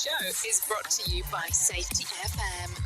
show is brought to you by Safety FM.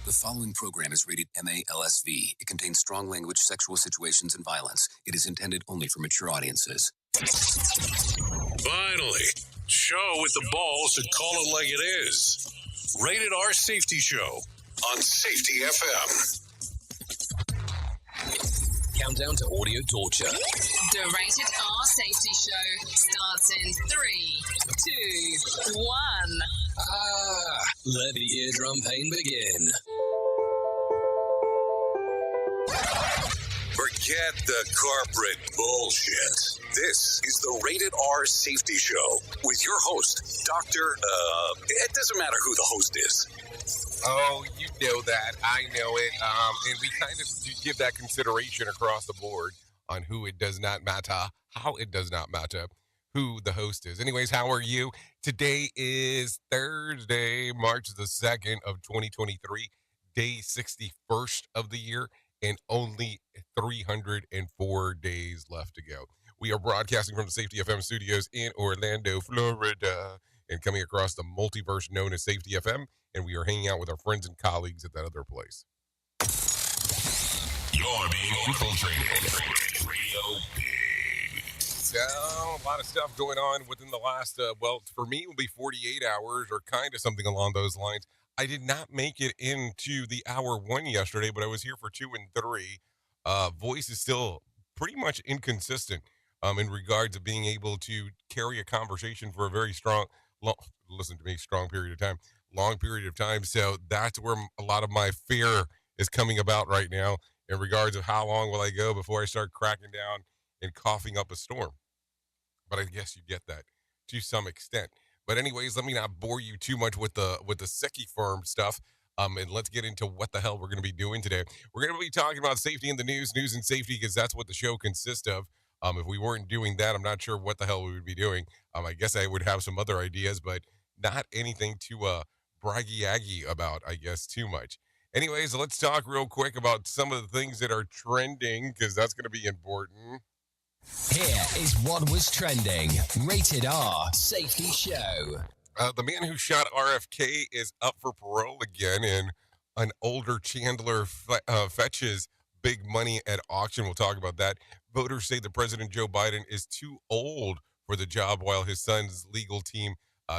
The following program is rated MA-LSV. It contains strong language, sexual situations, and violence. It is intended only for mature audiences. Finally, show with the balls to call it like it is. Rated R Safety Show on Safety FM. Countdown to audio torture. The Rated R Safety Show starts in 3, 2, 1. Let the eardrum pain begin. Forget the corporate bullshit. This is the Rated R Safety Show with your host, Dr. It doesn't matter who the host is. Oh, you know that. I know it. And we kind of give that consideration across the board on who it does not matter, how it does not matter, who the host is. Anyways, how are you? Today is Thursday, March the 2nd of 2023, day 61st of the year, and only 304 days left to go. We are broadcasting from the Safety FM studios in Orlando, Florida, and coming across the multiverse known as Safety FM, and we are hanging out with our friends and colleagues at that other place. You're being infiltrated. Radio Big. So, a lot of stuff going on within the last, for me, it will be 48 hours or kind of something along those lines. I did not make it into the hour 1 yesterday, but I was here for 2 and 3. Voice is still pretty much inconsistent in regards to being able to carry a conversation for a very long period of time, long period of time. So that's where a lot of my fear is coming about right now in regards of how long will I go before I start cracking down and coughing up a storm. But I guess you get that to some extent. But anyways, let me not bore you too much with the Secchi firm stuff. And let's get into what the hell we're going to be doing today. We're going to be talking about safety in the news and safety, because that's what the show consists of. If we weren't doing that, I'm not sure what the hell we would be doing. I guess I would have some other ideas, but not anything to braggy-aggy about, I guess, too much. Anyways, let's talk real quick about some of the things that are trending, because that's going to be important. Here is what was trending. Rated R Safety Show. The man who shot RFK is up for parole again, and an older Chandler fetches big money at auction. We'll talk about that. Voters say that President Joe Biden is too old for the job, while his son's legal team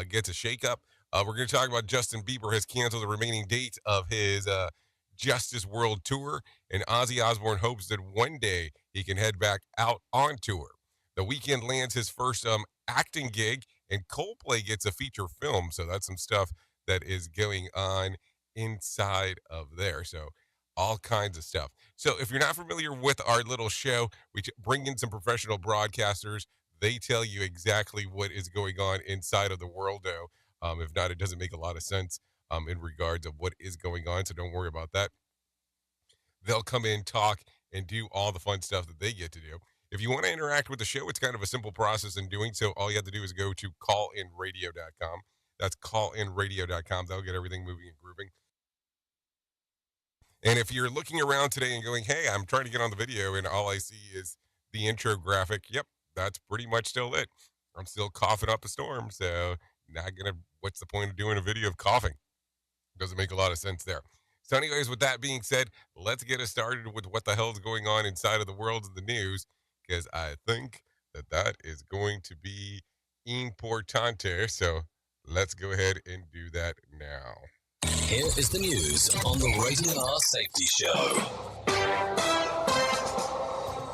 gets a shakeup. We're going to talk about Justin Bieber has canceled the remaining dates of his Justice World Tour, and Ozzy Osbourne hopes that one day he can head back out on tour. The Weeknd lands his first acting gig, and Coldplay gets a feature film. So that's some stuff that is going on inside of there. So all kinds of stuff. So if you're not familiar with our little show, we bring in some professional broadcasters. They tell you exactly what is going on inside of the world, though. If not, it doesn't make a lot of sense in regards of what is going on. So don't worry about that. They'll come in, talk, and do all the fun stuff that they get to do. If you want to interact with the show, it's kind of a simple process in doing so. All you have to do is go to callinradio.com. That's callinradio.com. That'll get everything moving and grooving. And if you're looking around today and going, hey, I'm trying to get on the video and all I see is the intro graphic, yep, that's pretty much still it. I'm still coughing up a storm, so what's the point of doing a video of coughing? Doesn't make a lot of sense there. So anyways, with that being said, let's get us started with what the hell's going on inside of the world of the news, because I think that is going to be importante. So let's go ahead and do that now. Here is the news on the Rated R Safety Show.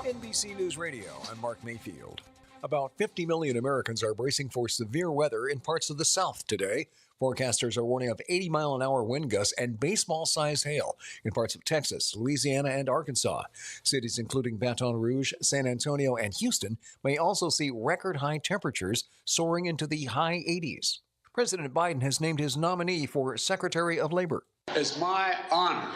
NBC News Radio, I'm Mark Mayfield. About 50 million Americans are bracing for severe weather in parts of the South today. Forecasters are warning of 80-mile-an-hour wind gusts and baseball-sized hail in parts of Texas, Louisiana, and Arkansas. Cities including Baton Rouge, San Antonio, and Houston may also see record-high temperatures soaring into the high 80s. President Biden has named his nominee for Secretary of Labor. It's my honor,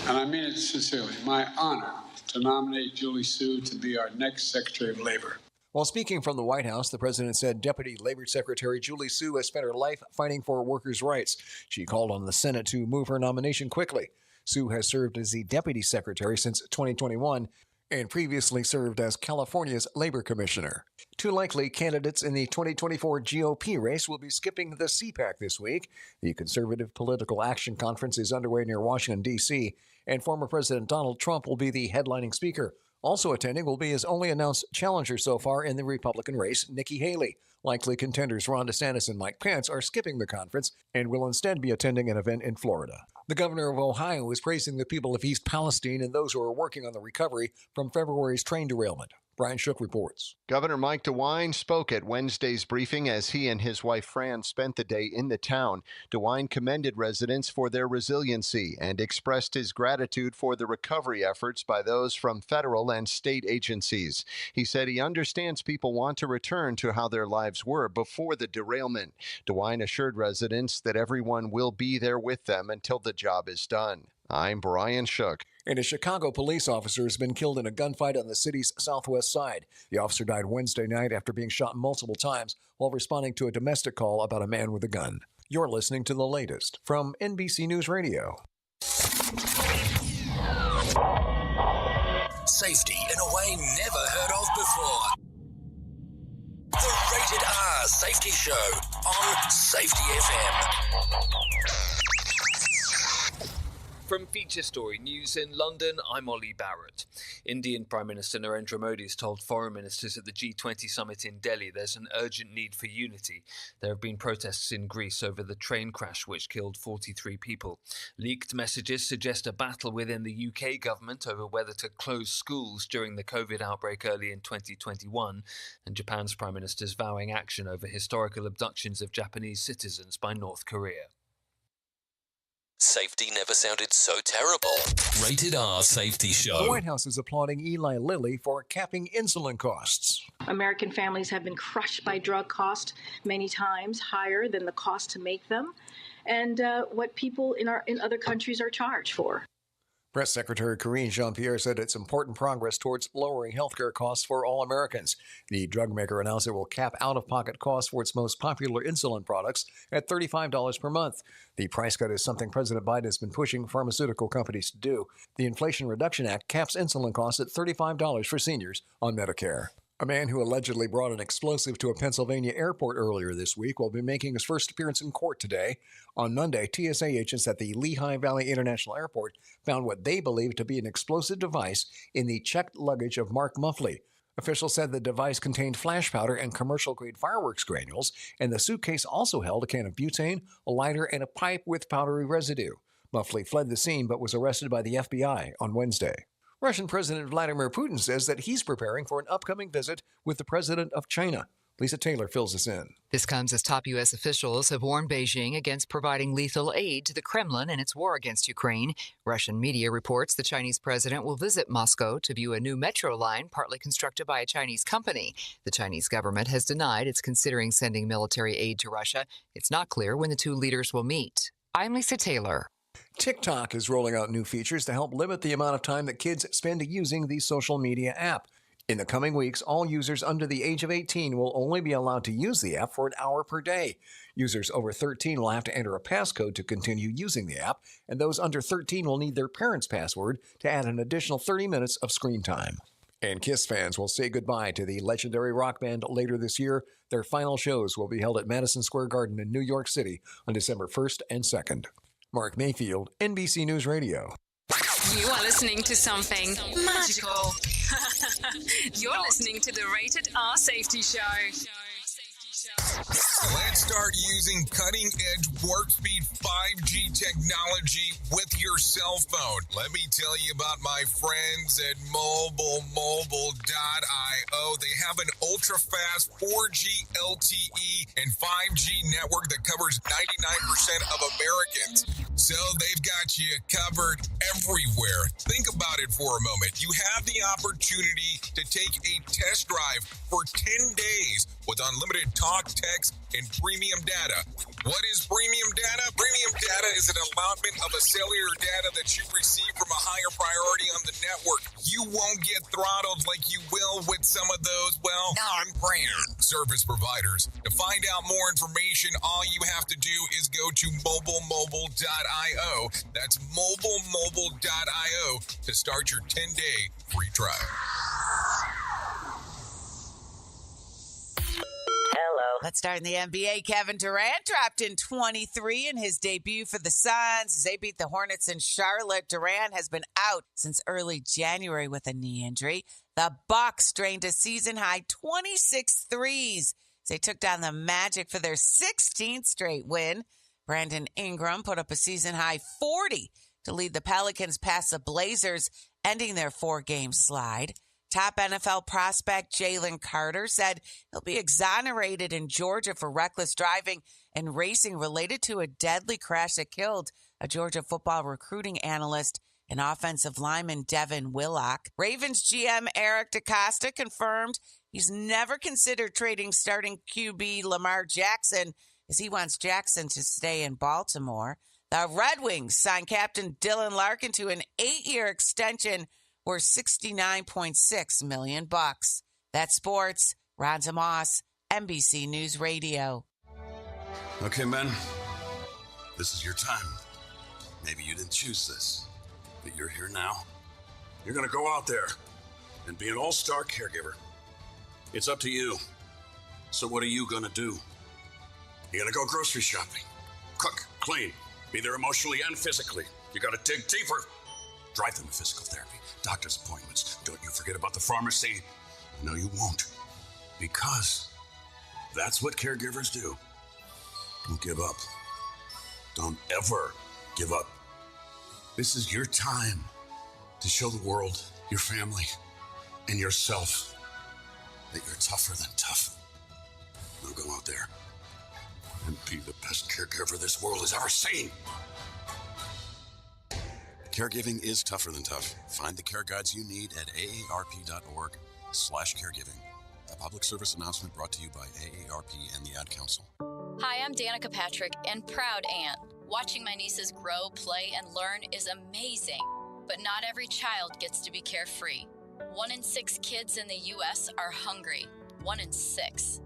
and I mean it sincerely, my honor to nominate Julie Su to be our next Secretary of Labor. While speaking from the White House, the president said Deputy Labor Secretary Julie Su has spent her life fighting for workers' rights. She called on the Senate to move her nomination quickly. Su has served as the Deputy Secretary since 2021 and previously served as California's Labor Commissioner. Two likely candidates in the 2024 GOP race will be skipping the CPAC this week. The Conservative Political Action Conference is underway near Washington, D.C., and former President Donald Trump will be the headlining speaker. Also attending will be his only announced challenger so far in the Republican race, Nikki Haley. Likely contenders Ron DeSantis and Mike Pence are skipping the conference and will instead be attending an event in Florida. The governor of Ohio is praising the people of East Palestine and those who are working on the recovery from February's train derailment. Brian Shook reports. Governor Mike DeWine spoke at Wednesday's briefing as he and his wife Fran spent the day in the town. DeWine commended residents for their resiliency and expressed his gratitude for the recovery efforts by those from federal and state agencies. He said he understands people want to return to how their lives were before the derailment. DeWine assured residents that everyone will be there with them until the job is done. I'm Brian Shook. And a Chicago police officer has been killed in a gunfight on the city's southwest side. The officer died Wednesday night after being shot multiple times while responding to a domestic call about a man with a gun. You're listening to the latest from NBC News Radio. Safety in a way never heard of before. The Rated R Safety Show on Safety FM. From Feature Story News in London, I'm Ollie Barrett. Indian Prime Minister Narendra Modi has told foreign ministers at the G20 summit in Delhi there's an urgent need for unity. There have been protests in Greece over the train crash which killed 43 people. Leaked messages suggest a battle within the UK government over whether to close schools during the COVID outbreak early in 2021, and Japan's Prime Minister's vowing action over historical abductions of Japanese citizens by North Korea. Safety never sounded so terrible. Rated R Safety Show. The White House is applauding Eli Lilly for capping insulin costs. American families have been crushed by drug costs many times higher than the cost to make them and what people in other countries are charged for. Press Secretary Karine Jean-Pierre said it's important progress towards lowering healthcare costs for all Americans. The drug maker announced it will cap out-of-pocket costs for its most popular insulin products at $35 per month. The price cut is something President Biden has been pushing pharmaceutical companies to do. The Inflation Reduction Act caps insulin costs at $35 for seniors on Medicare. A man who allegedly brought an explosive to a Pennsylvania airport earlier this week will be making his first appearance in court today. On Monday, TSA agents at the Lehigh Valley International Airport found what they believe to be an explosive device in the checked luggage of Mark Muffley. Officials said the device contained flash powder and commercial-grade fireworks granules, and the suitcase also held a can of butane, a lighter, and a pipe with powdery residue. Muffley fled the scene but was arrested by the FBI on Wednesday. Russian President Vladimir Putin says that he's preparing for an upcoming visit with the president of China. Lisa Taylor fills us in. This comes as top U.S. officials have warned Beijing against providing lethal aid to the Kremlin in its war against Ukraine. Russian media reports the Chinese president will visit Moscow to view a new metro line partly constructed by a Chinese company. The Chinese government has denied it's considering sending military aid to Russia. It's not clear when the two leaders will meet. I'm Lisa Taylor. TikTok is rolling out new features to help limit the amount of time that kids spend using the social media app. In the coming weeks, all users under the age of 18 will only be allowed to use the app for an hour per day. Users over 13 will have to enter a passcode to continue using the app, and those under 13 will need their parents' password to add an additional 30 minutes of screen time. And KISS fans will say goodbye to the legendary rock band later this year. Their final shows will be held at Madison Square Garden in New York City on December 1st and 2nd. Mark Mayfield, NBC News Radio. You are listening to something magical. You're listening to the Rated R Safety Show. Let's start using cutting-edge warp speed 5G technology with your cell phone. Let me tell you about my friends at mobile.io. They have an ultra-fast 4G LTE and 5G network that covers 99% of Americans. So they've got you covered everywhere. Think about it for a moment. You have the opportunity to take a test drive for 10 days with unlimited talk, text, and premium data. What is premium data? Premium data is an allotment of a cellular data that you receive from a higher priority on the network. You won't get throttled like you will with some of those, well, non-brand service providers. To find out more information, all you have to do is go to mobile.io. That's mobile.io to start your 10-day free trial. Hello. Let's start in the NBA. Kevin Durant dropped in 23 in his debut for the Suns as they beat the Hornets in Charlotte. Durant has been out since early January with a knee injury. The Bucks drained a season-high 26 threes as they took down the Magic for their 16th straight win. Brandon Ingram put up a season-high 40 to lead the Pelicans past the Blazers, ending their 4-game slide. Top NFL prospect Jalen Carter said he'll be exonerated in Georgia for reckless driving and racing related to a deadly crash that killed a Georgia football recruiting analyst and offensive lineman Devin Willock. Ravens GM Eric DeCosta confirmed he's never considered trading starting QB Lamar Jackson as he wants Jackson to stay in Baltimore. The Red Wings signed captain Dylan Larkin to an 8-year extension worth $69.6 million. That's sports. Ron DeMoss, NBC News Radio. Okay, men, this is your time. Maybe you didn't choose this, but you're here now. You're going to go out there and be an all-star caregiver. It's up to you. So what are you going to do? You're going to go grocery shopping, cook, clean, be there emotionally and physically. You got to dig deeper. Drive them to physical therapy, doctor's appointments. Don't you forget about the pharmacy. No, you won't. Because that's what caregivers do. Don't give up. Don't ever give up. This is your time to show the world, your family, and yourself that you're tougher than tough. Now go out there and be the best caregiver this world has ever seen. Caregiving is tougher than tough. Find the care guides you need at aarp.org/caregiving. A public service announcement brought to you by AARP and the Ad Council. Hi, I'm Danica Patrick and proud aunt. Watching my nieces grow, play, and learn is amazing. But not every child gets to be carefree. 1 in 6 kids in the U.S. are hungry. 1 in 6.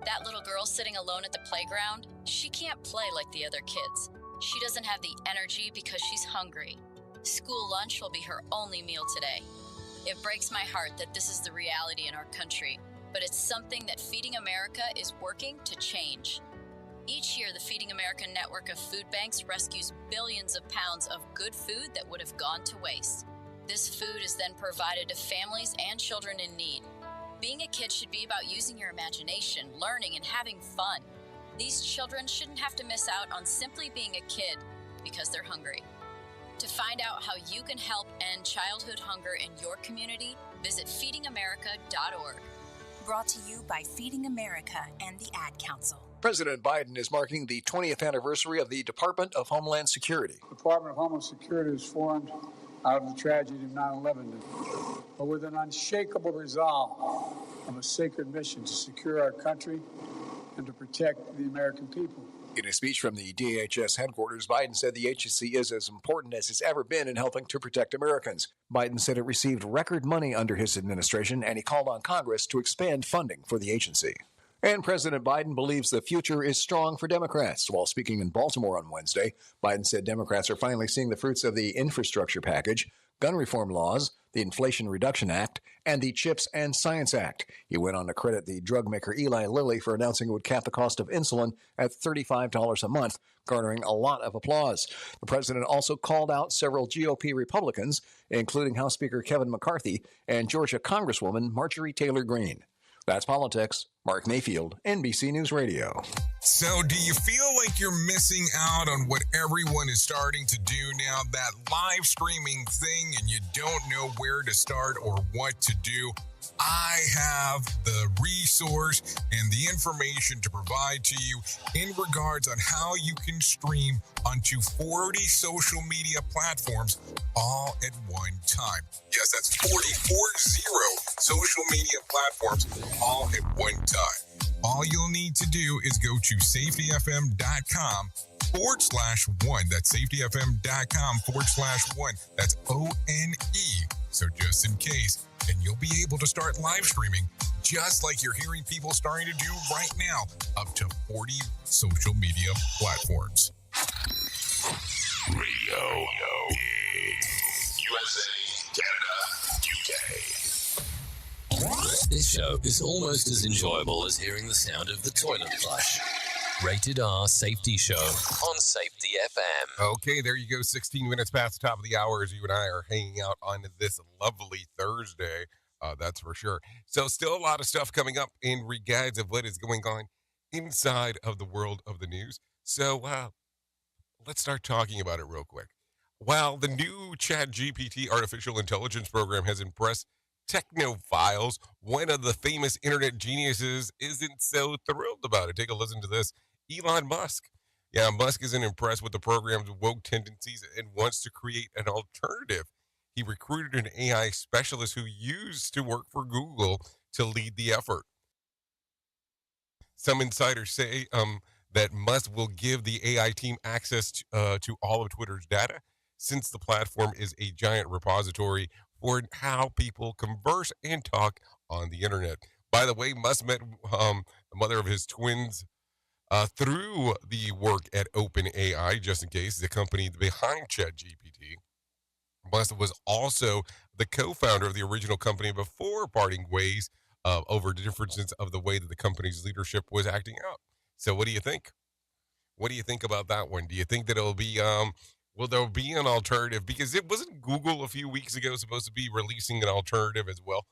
That little girl sitting alone at the playground, she can't play like the other kids. She doesn't have the energy because she's hungry. School lunch will be her only meal today. It breaks my heart that this is the reality in our country, but it's something that Feeding America is working to change. Each year, the Feeding America network of food banks rescues billions of pounds of good food that would have gone to waste. This food is then provided to families and children in need. Being a kid should be about using your imagination, learning, and having fun. These children shouldn't have to miss out on simply being a kid because they're hungry. To find out how you can help end childhood hunger in your community, visit feedingamerica.org. Brought to you by Feeding America and the Ad Council. President Biden is marking the 20th anniversary of the Department of Homeland Security. The Department of Homeland Security was formed out of the tragedy of 9/11, but with an unshakable resolve of a sacred mission to secure our country and to protect the American people. In a speech from the DHS headquarters, Biden said the agency is as important as it's ever been in helping to protect Americans. Biden said it received record money under his administration, and he called on Congress to expand funding for the agency. And President Biden believes the future is strong for Democrats. While speaking in Baltimore on Wednesday, Biden said Democrats are finally seeing the fruits of the infrastructure package, gun reform laws, the Inflation Reduction Act, and the CHIPS and Science Act. He went on to credit the drug maker Eli Lilly for announcing it would cap the cost of insulin at $35 a month, garnering a lot of applause. The president also called out several GOP Republicans, including House Speaker Kevin McCarthy and Georgia Congresswoman Marjorie Taylor Greene. That's Politics. Mark Mayfield, NBC News Radio. So do you feel like you're missing out on what everyone is starting to do now, that live streaming thing, and you don't know where to start or what to do? I have the resource and the information to provide to you in regards on how you can stream onto 40 social media platforms all at one time. Yes, that's 40 social media platforms all at one time. All you'll need to do is go to safetyfm.com/one. That's safetyfm.com/one. That's ONE. So just in case, and you'll be able to start live streaming just like you're hearing people starting to do right now, up to 40 social media platforms. Radio. USA, Canada, UK. This show is almost as enjoyable as hearing the sound of the toilet flush. Rated R Safety Show on Safety FM. Okay, there you go. 16 minutes past the top of the hour as you and I are hanging out on this lovely Thursday. That's for sure. So still a lot of stuff coming up in regards of what is going on inside of the world of the news. So let's start talking about it real quick. While the new ChatGPT artificial intelligence program has impressed technophiles, one of the famous internet geniuses isn't so thrilled about it. Take a listen to this. Elon Musk. Yeah, Musk isn't impressed with the program's woke tendencies and wants to create an alternative. He recruited an AI specialist who used to work for Google to lead the effort. Some insiders say that Musk will give the AI team access to all of Twitter's data, since the platform is a giant repository for how people converse and talk on the internet. By the way, Musk met the mother of his twins through the work at OpenAI, just in case, the company behind ChatGPT. Musk was also the co-founder of the original company before parting ways over differences of the way that the company's leadership was acting out. So what do you think? What do you think about that one? Do you think that it'll be, will there be an alternative? Because it wasn't Google a few weeks ago supposed to be releasing an alternative as well?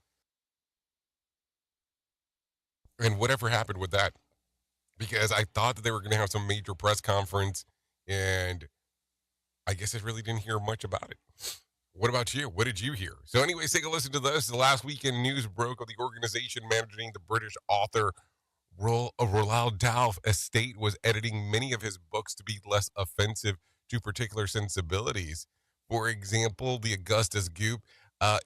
And whatever happened with that? Because I thought that they were going to have some major press conference, and I guess I really didn't hear much about it. What about you? What did you hear? So anyways, take a listen to this. The last weekend news broke of the organization managing the British author Roald Dahl's estate was editing many of his books to be less offensive to particular sensibilities. For example, the Augustus Goop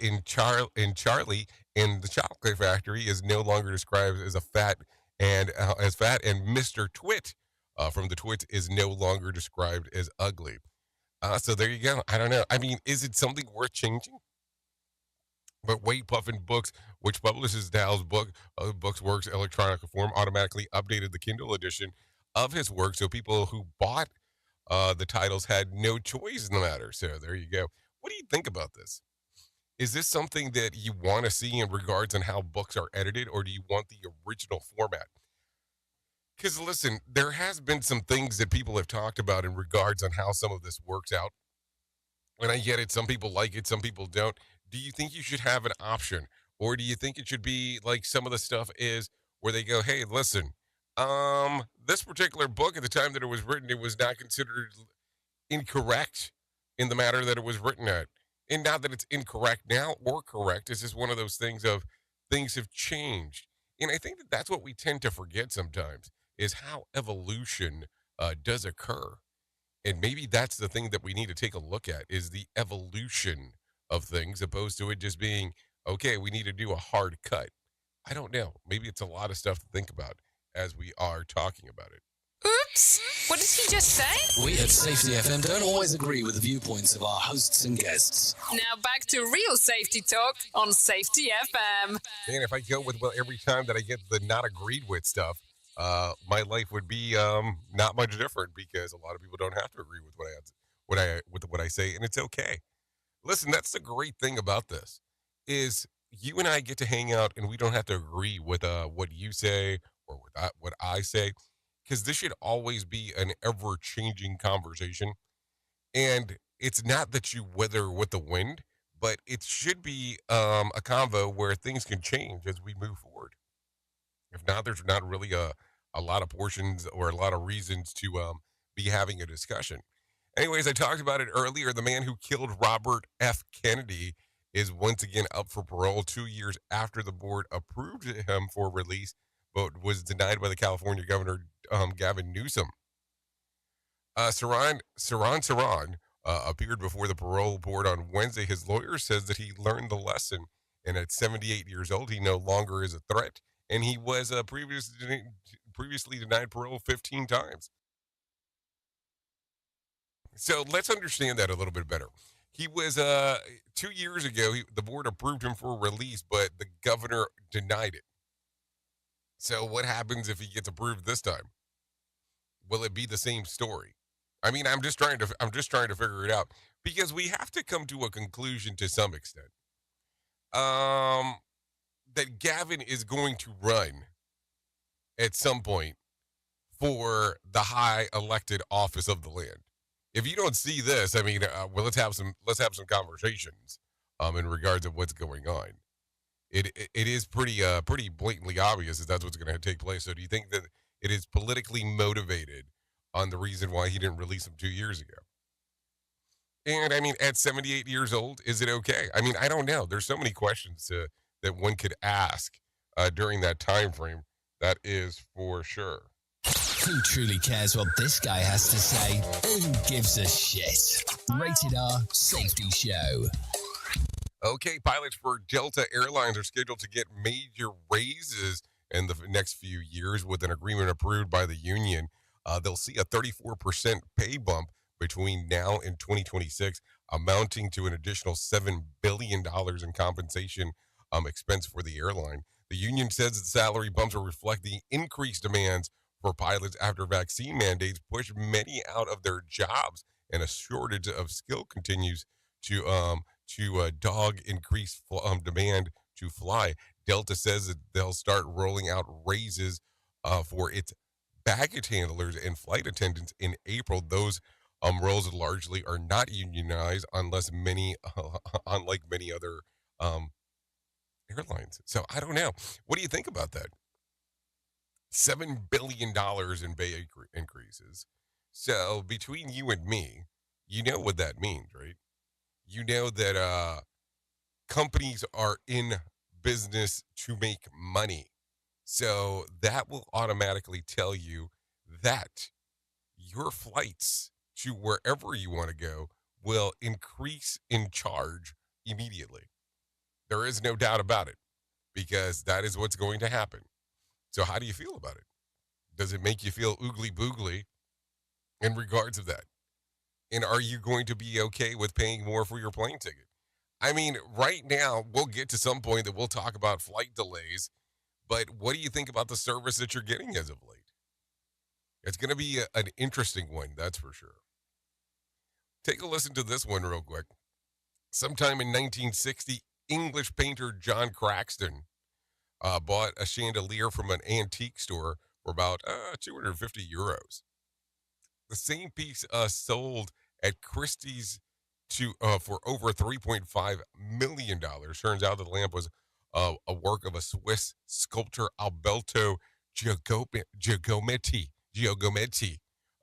in Charlie in the Chocolate Factory is no longer described as fat, and Mr. Twit from the Twits is no longer described as ugly. So there you go. I don't know. I mean, is it something worth changing? But Wait Puffin Books, which publishes Dahl's books works electronic form, automatically updated the Kindle edition of his work, so people who bought the titles had no choice in the matter. So there you go. What do you think about this? Is this something that you want to see in regards on how books are edited, or do you want the original format? Because listen, there has been some things that people have talked about in regards on how some of this works out. And I get it. Some people like it. Some people don't. Do you think you should have an option? Or do you think it should be like some of the stuff is where they go, hey, listen, this particular book at the time that it was written, it was not considered incorrect in the matter that it was written at. And not that it's incorrect now or correct. It's just one of those things of things have changed. And I think that that's what we tend to forget sometimes, is how evolution does occur. And maybe that's the thing that we need to take a look at, is the evolution of things, opposed to it just being, okay, we need to do a hard cut. I don't know. Maybe it's a lot of stuff to think about as we are talking about it. Oops! What did he just say? We at Safety FM don't always agree with the viewpoints of our hosts and guests. Now back to real safety talk on Safety FM. And if I go with, well, every time that I get the not agreed with stuff, my life would be not much different, because a lot of people don't have to agree with what I say, and it's okay. Listen, that's the great thing about this, is you and I get to hang out, and we don't have to agree with what you say or what I say, because this should always be an ever-changing conversation. And it's not that you weather with the wind, but it should be a convo where things can change as we move forward. If not, there's not really a lot of portions or a lot of reasons to be having a discussion. Anyways, I talked about it earlier. The man who killed Robert F. Kennedy is once again up for parole 2 years after the board approved him for release, but was denied by the California governor, Gavin Newsom. Saran appeared before the parole board on Wednesday. His lawyer says that he learned the lesson, and at 78 years old, he no longer is a threat, and he was previously denied parole 15 times. So let's understand that a little bit better. He was 2 years ago, the board approved him for release, but the governor denied it. So what happens if he gets approved this time? Will it be the same story? I mean, I'm just trying to figure it out, because we have to come to a conclusion to some extent. That Gavin is going to run at some point for the high elected office of the land. If you don't see this, I mean, well, let's have some conversations in regards of what's going on. It is pretty blatantly obvious that that's what's going to take place. So do you think that it is politically motivated on the reason why he didn't release him 2 years ago? And I mean, at 78 years old, is it okay? I mean, I don't know. There's so many questions that one could ask during that time frame. That is for sure. Who truly cares what this guy has to say? Who gives a shit? Rated R Safety Show. Okay, pilots for Delta Airlines are scheduled to get major raises in the next few years with an agreement approved by the union. They'll see a 34% pay bump between now and 2026, amounting to an additional $7 billion in compensation expense for the airline. The union says that salary bumps will reflect the increased demands for pilots after vaccine mandates push many out of their jobs, and a shortage of skill continues to dog increased demand to fly. Delta says that they'll start rolling out raises for its baggage handlers and flight attendants in April. Those roles largely are not unionized, unlike many other airlines. So I don't know. What do you think about that? $7 billion in pay increases. So between you and me, you know what that means, right? You know that companies are in business to make money. So that will automatically tell you that your flights to wherever you want to go will increase in charge immediately. There is no doubt about it, because that is what's going to happen. So how do you feel about it? Does it make you feel oogly boogly in regards of that? And are you going to be okay with paying more for your plane ticket? I mean, right now, we'll get to some point that we'll talk about flight delays, but what do you think about the service that you're getting as of late? It's going to be an interesting one, that's for sure. Take a listen to this one real quick. Sometime in 1960, English painter John Craxton bought a chandelier from an antique store for about 250 euros. The same piece sold at Christie's for over $3.5 million. Turns out the lamp was a work of a Swiss sculptor, Alberto Giacometti,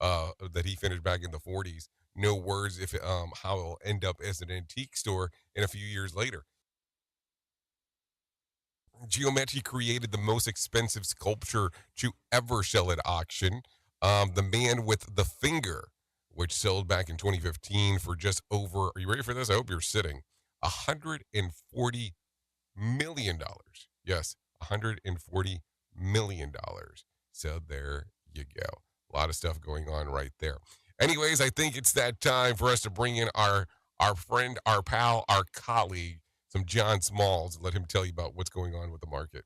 that he finished back in the 40s. No words if how it'll end up as an antique store in a few years later. Giacometti created the most expensive sculpture to ever sell at auction, The Man with the Finger, which sold back in 2015 for just over, are you ready for this? I hope you're sitting, $140 million. Yes, $140 million. So there you go. A lot of stuff going on right there. Anyways, I think it's that time for us to bring in our friend, our pal, our colleague, some John Smalls, and let him tell you about what's going on with the market.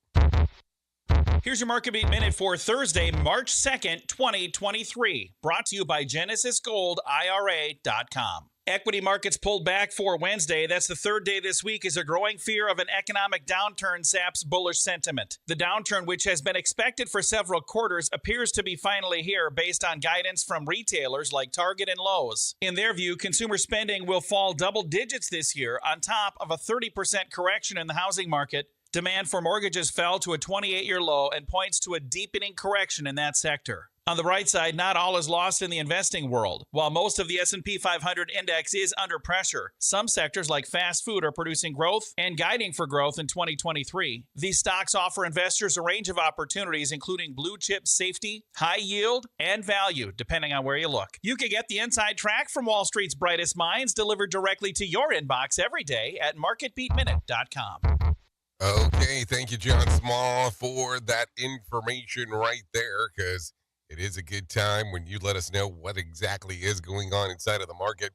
Here's your Market Beat Minute for Thursday, March 2nd, 2023. Brought to you by GenesisGoldIRA.com. Equity markets pulled back for Wednesday. That's the third day this week as a growing fear of an economic downturn saps bullish sentiment. The downturn, which has been expected for several quarters, appears to be finally here based on guidance from retailers like Target and Lowe's. In their view, consumer spending will fall double digits this year on top of a 30% correction in the housing market. Demand for mortgages fell to a 28-year low and points to a deepening correction in that sector. On the bright side, not all is lost in the investing world. While most of the S&P 500 index is under pressure, some sectors like fast food are producing growth and guiding for growth in 2023. These stocks offer investors a range of opportunities, including blue chip safety, high yield, and value, depending on where you look. You can get the inside track from Wall Street's brightest minds delivered directly to your inbox every day at MarketBeatMinute.com. Okay, thank you, John Small, for that information right there, because it is a good time when you let us know what exactly is going on inside of the market.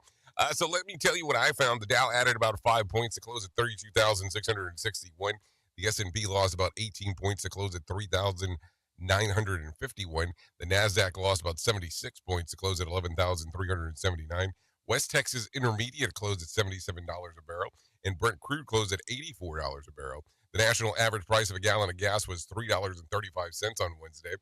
So let me tell you what I found. The Dow added about 5 points to close at 32,661. The S&P lost about 18 points to close at 3,951. The NASDAQ lost about 76 points to close at 11,379. West Texas Intermediate closed at $77 a barrel, and Brent crude closed at $84 a barrel. The national average price of a gallon of gas was $3.35 on Wednesday.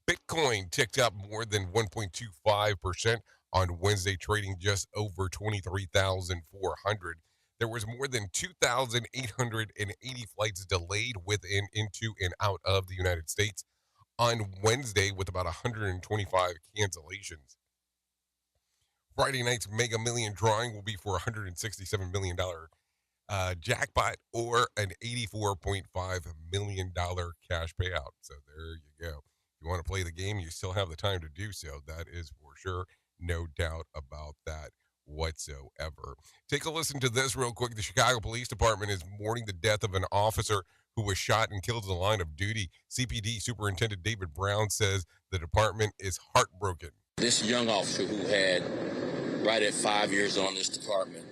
Bitcoin ticked up more than 1.25% on Wednesday, trading just over 23,400. There was more than 2,880 flights delayed within, into, and out of the United States on Wednesday, with about 125 cancellations. Friday night's Mega Million drawing will be for $167 million jackpot or an $84.5 million cash payout. So there you go. If you want to play the game, you still have the time to do so. That is for sure. No doubt about that whatsoever. Take a listen to this real quick. The Chicago Police Department is mourning the death of an officer who was shot and killed in the line of duty. CPD Superintendent David Brown says the department is heartbroken. This young officer who had right at 5 years on this department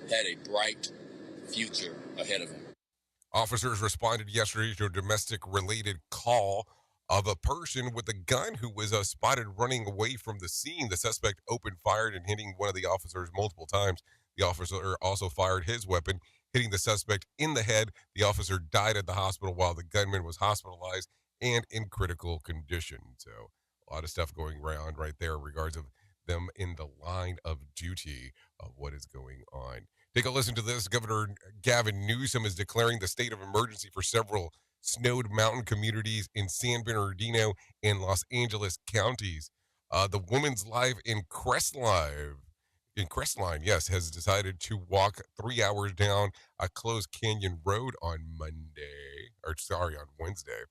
had a bright future ahead of him. Officers responded yesterday to a domestic-related call of a person with a gun who was spotted running away from the scene. The suspect opened fire and hitting one of the officers multiple times. The officer also fired his weapon, hitting the suspect in the head. The officer died at the hospital while the gunman was hospitalized and in critical condition. So a lot of stuff going around right there in regards of them in the line of duty of what is going on. Take a listen to this. Governor Gavin Newsom is declaring the state of emergency for several snowed mountain communities in San Bernardino and Los Angeles counties. The Women's Life in Crestline, yes, has decided to walk 3 hours down a closed canyon road on Wednesday.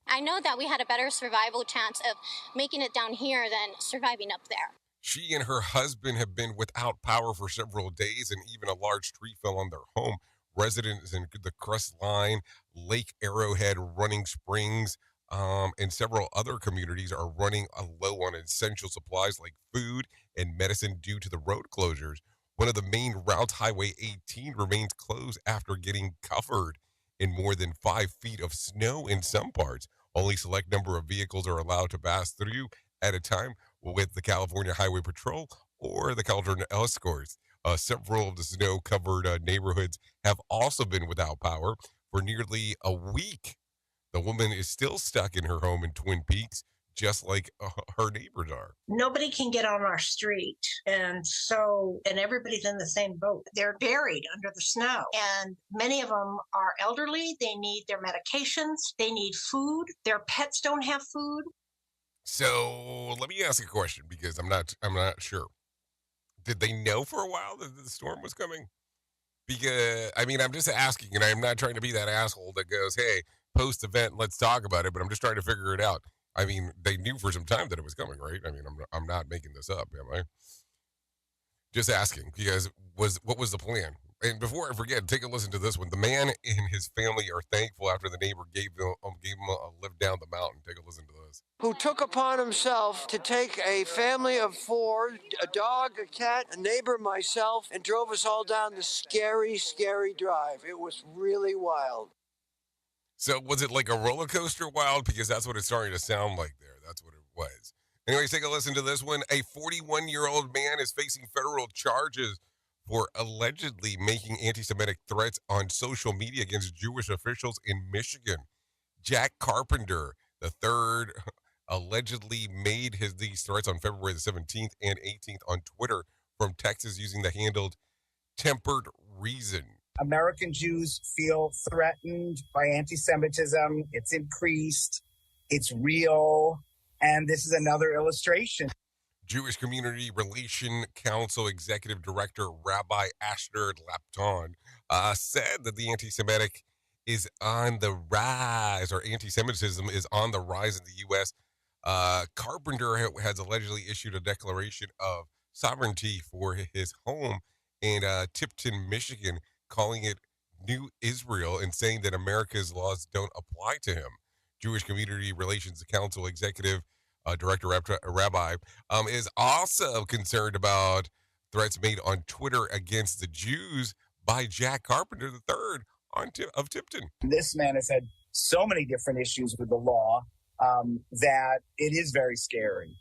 I know that we had a better survival chance of making it down here than surviving up there. She and her husband have been without power for several days, and even a large tree fell on their home. Residents in the Crestline, Lake Arrowhead, Running Springs, and several other communities are running low on essential supplies like food and medicine due to the road closures. One of the main routes, Highway 18, remains closed after getting covered in more than 5 feet of snow in some parts. Only select number of vehicles are allowed to pass through at a time with the California Highway Patrol or the California Escorts. Several of the snow-covered neighborhoods have also been without power for nearly a week. The woman is still stuck in her home in Twin Peaks, just like her neighbors are. Nobody can get on our street. And everybody's in the same boat. They're buried under the snow. And many of them are elderly. They need their medications. They need food. Their pets don't have food. So let me ask a question, because I'm not sure. Did they know for a while that the storm was coming? Because, I'm just asking, and I'm not trying to be that asshole that goes, hey, post-event, let's talk about it, but I'm just trying to figure it out. They knew for some time that it was coming, right? I'm not making this up, am I? Just asking, because what was the plan? And before I forget, take a listen to this one. The man and his family are thankful after the neighbor gave him a lift down the mountain. Take a listen to this. Who took upon himself to take a family of 4, a dog, a cat, a neighbor, myself, and drove us all down the scary, scary drive. It was really wild. So was it like a roller coaster wild? Because that's what it's starting to sound like there. That's what it was. Anyways, take a listen to this one. A 41-year-old man is facing federal charges for allegedly making anti-Semitic threats on social media against Jewish officials in Michigan. Jack Carpenter III allegedly made these threats on February the 17th and 18th on Twitter from Texas using the handle Tempered Reason. American Jews feel threatened by anti-Semitism. It's increased. It's real. And this is another illustration. Jewish Community Relation Council Executive Director Rabbi Asher Lapton said that the anti-Semitic is on the rise, or anti-Semitism is on the rise in the U.S. Carpenter has allegedly issued a declaration of sovereignty for his home in Tipton, Michigan, calling it New Israel and saying that America's laws don't apply to him. Jewish Community Relations Council Executive Director Rabbi is also concerned about threats made on Twitter against the Jews by Jack Carpenter III of Tipton. This man has had so many different issues with the law that it is very scary.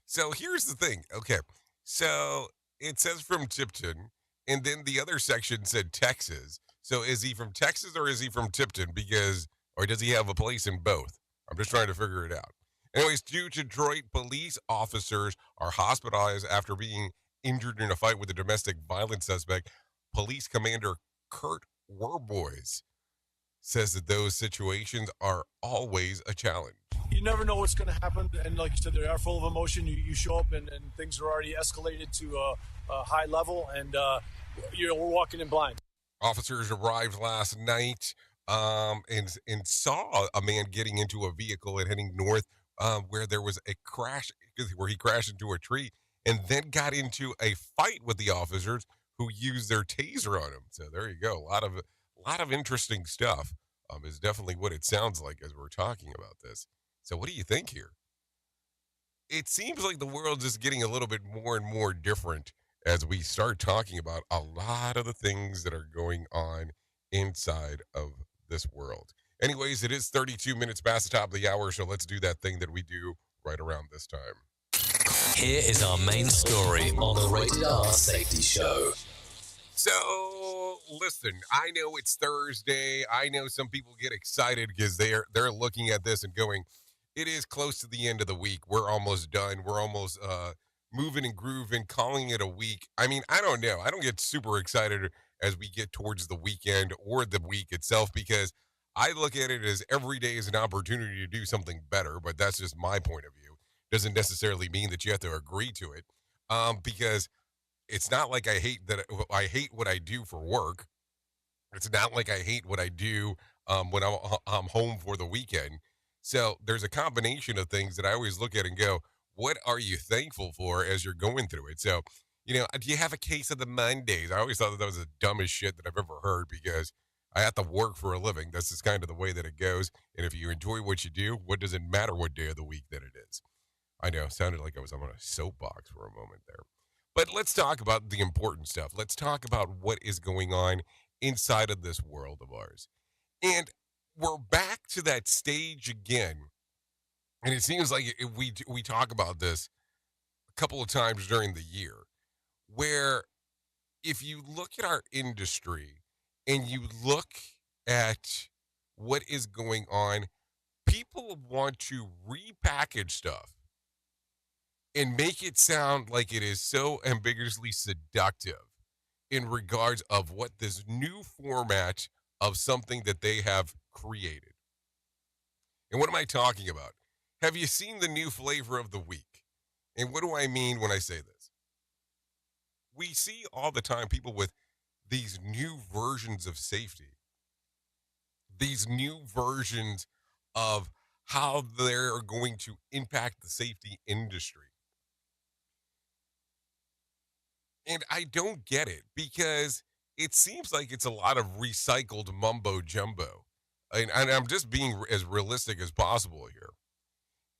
So here's the thing. Okay, so it says from Tipton, and then the other section said Texas. So is he from Texas or is he from Tipton? Or does he have a place in both? I'm just trying to figure it out. Anyways, two Detroit police officers are hospitalized after being injured in a fight with a domestic violence suspect. Police Commander Kurt Werboys says that those situations are always a challenge. You never know what's going to happen. And like you said, they are full of emotion. You show up and things are already escalated to a high level, and we're walking in blind. Officers arrived last night and saw a man getting into a vehicle and heading north where there was a crash, where he crashed into a tree and then got into a fight with the officers who used their taser on him. So there you go. A lot of interesting stuff is definitely what it sounds like as we're talking about this. So what do you think here? It seems like the world is getting a little bit more and more different as we start talking about a lot of the things that are going on inside of this world. Anyways, it is 32 minutes past the top of the hour, so let's do that thing that we do right around this time. Here is our main story on the Rated R Safety Show. So, listen, I know it's Thursday. I know some people get excited because they're looking at this and going, it is close to the end of the week. We're almost done. We're almost moving and grooving, calling it a week. I mean, I don't know. I don't get super excited as we get towards the weekend or the week itself because I look at it as every day is an opportunity to do something better, but that's just my point of view. Doesn't necessarily mean that you have to agree to it because it's not like I hate what I do for work. It's not like I hate what I do when I'm home for the weekend. So there's a combination of things that I always look at and go, what are you thankful for as you're going through it? So, do you have a case of the Mondays? I always thought that was the dumbest shit that I've ever heard because I have to work for a living. That's just kind of the way that it goes. And if you enjoy what you do, what does it matter what day of the week that it is? I know, it sounded like I was on a soapbox for a moment there. But let's talk about the important stuff. Let's talk about what is going on inside of this world of ours. And we're back to that stage again. And it seems like we talk about this a couple of times during the year, where if you look at our industry and you look at what is going on, people want to repackage stuff and make it sound like it is so ambiguously seductive in regards of what this new format of something that they have created. And what am I talking about? Have you seen the new flavor of the week? And what do I mean when I say this? We see all the time people with these new versions of safety, these new versions of how they're going to impact the safety industry. And I don't get it because it seems like it's a lot of recycled mumbo jumbo. And I'm just being as realistic as possible here.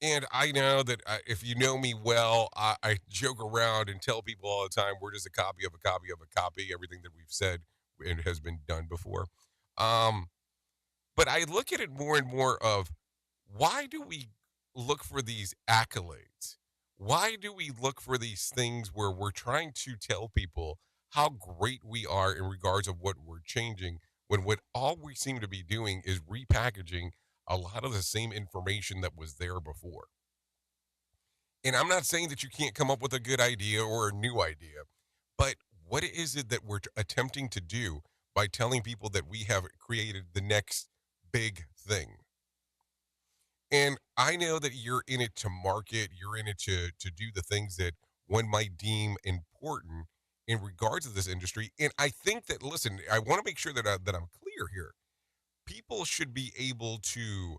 And I know that if you know me well, I joke around and tell people all the time, we're just a copy of a copy of a copy, everything that we've said and has been done before. But I look at it more and more of, why do we look for these accolades? Why do we look for these things where we're trying to tell people how great we are in regards of what we're changing, when what all we seem to be doing is repackaging a lot of the same information that was there before? And I'm not saying that you can't come up with a good idea or a new idea, but what is it that we're attempting to do by telling people that we have created the next big thing? And I know that you're in it to market, you're in it to do the things that one might deem important in regards to this industry. And I think that, listen, I want to make sure that that I'm clear here. People should be able to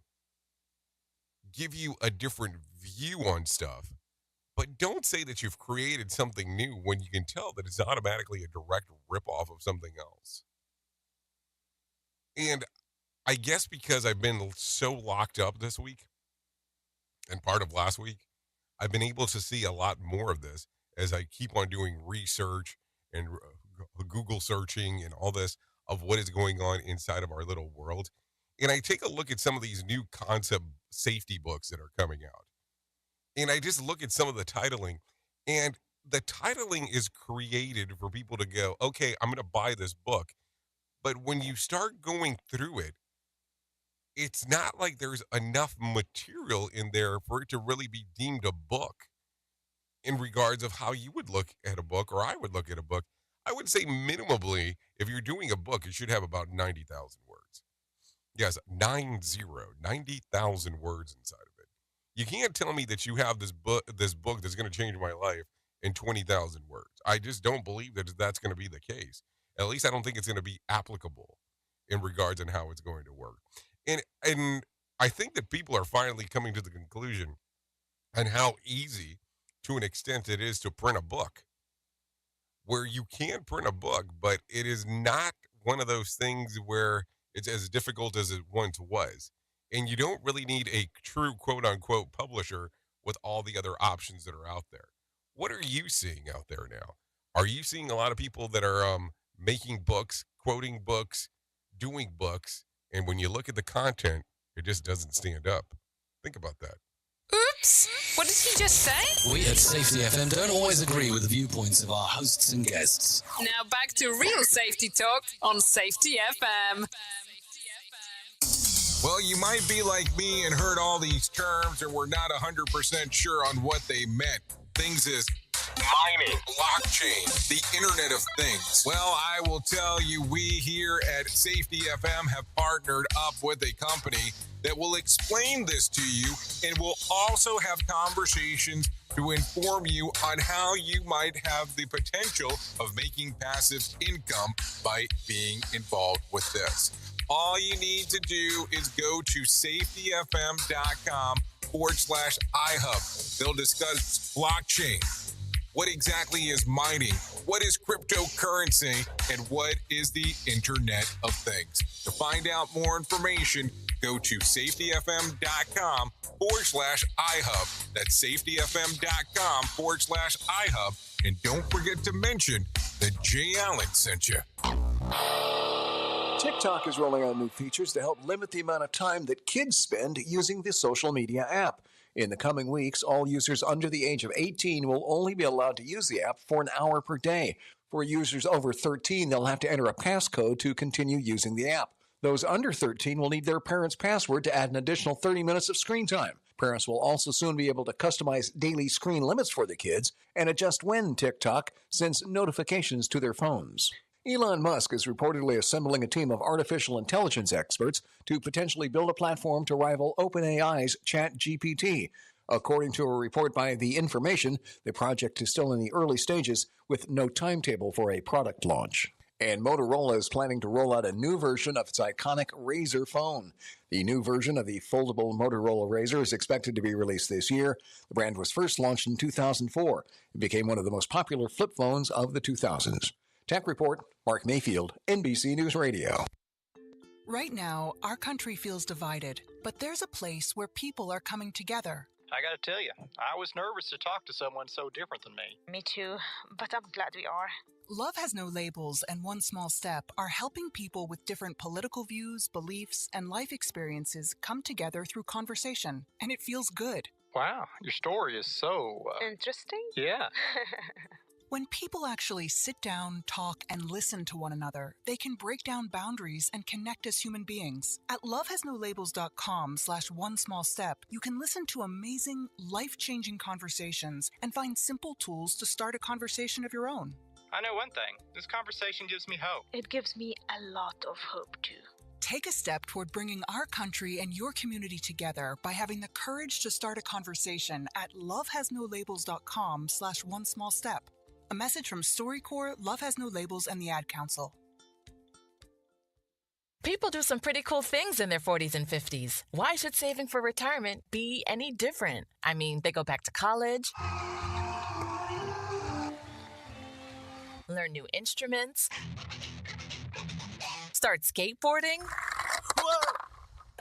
give you a different view on stuff, but don't say that you've created something new when you can tell that it's automatically a direct ripoff of something else. And I guess because I've been so locked up this week and part of last week, I've been able to see a lot more of this as I keep on doing research and Google searching and all this of what is going on inside of our little world. And I take a look at some of these new concept safety books that are coming out. And I just look at some of the titling, and the titling is created for people to go, okay, I'm going to buy this book. But when you start going through it, it's not like there's enough material in there for it to really be deemed a book in regards of how you would look at a book, or I would look at a book. I would say minimally, if you're doing a book, it should have about 90,000 words. Yes, 90,000 words inside of it. You can't tell me that you have this book that's going to change my life in 20,000 words. I just don't believe that that's going to be the case. At least I don't think it's going to be applicable in regards on how it's going to work. And I think that people are finally coming to the conclusion on how easy, to an extent, it is to print a book, where you can print a book, but it is not one of those things where it's as difficult as it once was. And you don't really need a true quote-unquote publisher with all the other options that are out there. What are you seeing out there now? Are you seeing a lot of people that are making books, quoting books, doing books, and when you look at the content, it just doesn't stand up? Think about that. Oops! What did he just say? We at Safety FM don't always agree with the viewpoints of our hosts and guests. Now back to real safety talk on Safety FM. Well, you might be like me and heard all these terms and we're not 100% sure on what they meant. Things is mining, blockchain, the Internet of Things. Well, I will tell you, we here at Safety FM have partnered up with a company that will explain this to you and will also have conversations to inform you on how you might have the potential of making passive income by being involved with this. All you need to do is go to safetyfm.com/iHub. They'll discuss blockchain. What exactly is mining? What is cryptocurrency? And what is the Internet of Things? To find out more information, go to safetyfm.com/iHub. That's safetyfm.com/iHub. And don't forget to mention that Jay Allen sent you. TikTok is rolling out new features to help limit the amount of time that kids spend using the social media app. In the coming weeks, all users under the age of 18 will only be allowed to use the app for an hour per day. For users over 13, they'll have to enter a passcode to continue using the app. Those under 13 will need their parents' password to add an additional 30 minutes of screen time. Parents will also soon be able to customize daily screen limits for the kids and adjust when TikTok sends notifications to their phones. Elon Musk is reportedly assembling a team of artificial intelligence experts to potentially build a platform to rival OpenAI's ChatGPT. According to a report by The Information, the project is still in the early stages with no timetable for a product launch. And Motorola is planning to roll out a new version of its iconic Razr phone. The new version of the foldable Motorola Razr is expected to be released this year. The brand was first launched in 2004. It became one of the most popular flip phones of the 2000s. Tech Report, Mark Mayfield, NBC News Radio. Right now, our country feels divided, but there's a place where people are coming together. I gotta tell you, I was nervous to talk to someone so different than me. Me too, but I'm glad we are. Love Has No Labels and One Small Step are helping people with different political views, beliefs, and life experiences come together through conversation, and it feels good. Wow, your story is so... Interesting? Yeah. When people actually sit down, talk, and listen to one another, they can break down boundaries and connect as human beings. At lovehasnolabels.com/onesmallstep, you can listen to amazing, life-changing conversations and find simple tools to start a conversation of your own. I know one thing. This conversation gives me hope. It gives me a lot of hope, too. Take a step toward bringing our country and your community together by having the courage to start a conversation at lovehasnolabels.com/onesmallstep. A message from StoryCorps, Love Has No Labels, and the Ad Council. People do some pretty cool things in their 40s and 50s. Why should saving for retirement be any different? I mean, they go back to college, learn new instruments, start skateboarding. Whoa!